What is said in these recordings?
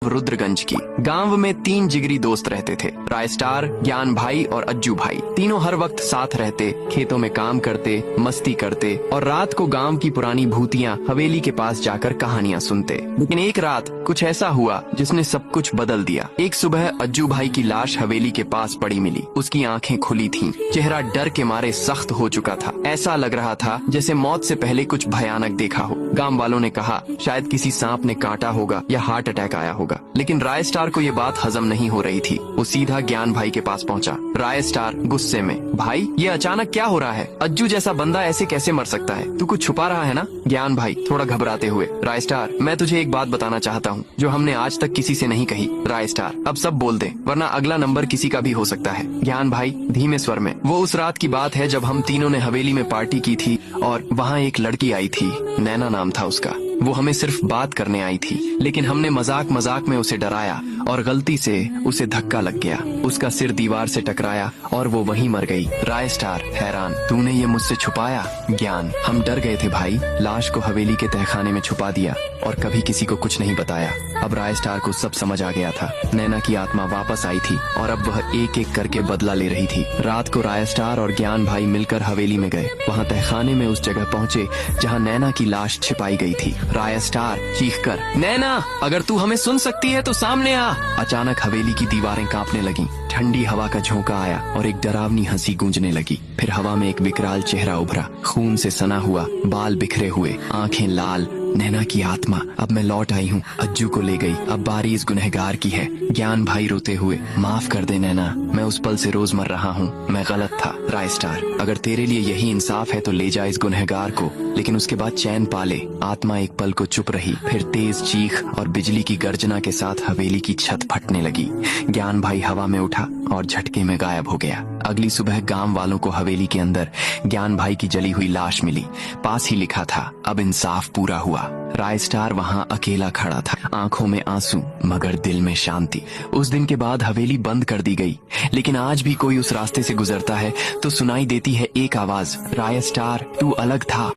रुद्रगंज की। गांव में 3 जिगरी दोस्त रहते थे, राय स्टार, ज्ञान भाई और अज्जू भाई। तीनों हर वक्त साथ रहते, खेतों में काम करते, मस्ती करते और रात को गांव की पुरानी भूतियां हवेली के पास जाकर कहानियां सुनते। लेकिन एक रात कुछ ऐसा हुआ जिसने सब कुछ बदल दिया। एक सुबह अज्जू भाई की लाश हवेली के पास पड़ी मिली। उसकी आंखें खुली थीं, चेहरा डर के मारे सख्त हो चुका था। ऐसा लग रहा था जैसे मौत से पहले कुछ भयानक देखा हो। गांव वालों ने कहा शायद किसी सांप ने काटा होगा या हार्ट अटैक आया होगा। लेकिन राय स्टार को ये बात हजम नहीं हो रही थी। वो सीधा ज्ञान भाई के पास पहुंचा। राय स्टार गुस्से में, भाई ये अचानक क्या हो रहा है? अज्जू जैसा बंदा ऐसे कैसे मर सकता है? तू कुछ छुपा रहा है ना? ज्ञान भाई थोड़ा घबराते हुए, राय स्टार मैं तुझे एक बात बताना चाहता हूँ जो हमने आज तक किसी से नहीं कही। राय स्टार अब सब बोल दे वरना अगला नंबर किसी का भी हो सकता है। ज्ञान भाई धीमे स्वर में, वो उस रात की बात है जब हम तीनों ने हवेली में पार्टी की थी और वहाँ एक लड़की आई थी, नैना नाम था उसका। वो हमें सिर्फ बात करने आई थी, लेकिन हमने मजाक मजाक में उसे डराया और गलती से उसे धक्का लग गया। उसका सिर दीवार से टकराया और वो वहीं मर गई। राय स्टार हैरान, तूने ये मुझसे छुपाया? ज्ञान, हम डर गए थे भाई, लाश को हवेली के तहखाने में छुपा दिया और कभी किसी को कुछ नहीं बताया। अब राय स्टार को सब समझ आ गया था। नैना की आत्मा वापस आई थी और अब वह एक एक करके बदला ले रही थी। रात को राय स्टार और ज्ञान भाई मिलकर हवेली में गए। वहाँ तहखाने में उस जगह पहुँचे जहाँ नैना की लाश छिपाई गई थी। राय स्टार चीखकर, नैना अगर तू हमें सुन सकती है तो सामने आ। अचानक हवेली की दीवारें कांपने लगीं। ठंडी हवा का झोंका आया और एक डरावनी हंसी गूंजने लगी। फिर हवा में एक विकराल चेहरा उभरा, खून से सना हुआ, बाल बिखरे हुए, आंखें लाल। नैना की आत्मा, अब मैं लौट आई हूँ, अज्जू को ले गई, अब बारी इस गुनहगार की है। ज्ञान भाई रोते हुए, माफ कर दे नैना, मैं उस पल से रोज मर रहा हूँ, मैं गलत था। राय स्टार, अगर तेरे लिए यही इंसाफ है तो ले जा इस गुनहगार को, लेकिन उसके बाद चैन पाले। आत्मा एक पल को चुप रही, फिर तेज चीख और बिजली की गर्जना के साथ हवेली की छत फटने लगी। ज्ञान भाई हवा में उठा और झटके में गायब हो गया। अगली सुबह गांव वालों को हवेली के अंदर ज्ञान भाई की जली हुई लाश मिली। पास ही लिखा था, अब इंसाफ पूरा हुआ। राय स्टार वहाँ अकेला खड़ा था, आंखों में आंसू मगर दिल में शांति। उस दिन के बाद हवेली बंद कर दी गई, लेकिन आज भी कोई उस रास्ते से गुजरता है तो सुनाई देती है एक आवाज, राय स्टार तू अलग था।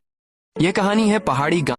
यह कहानी है पहाड़ी गांव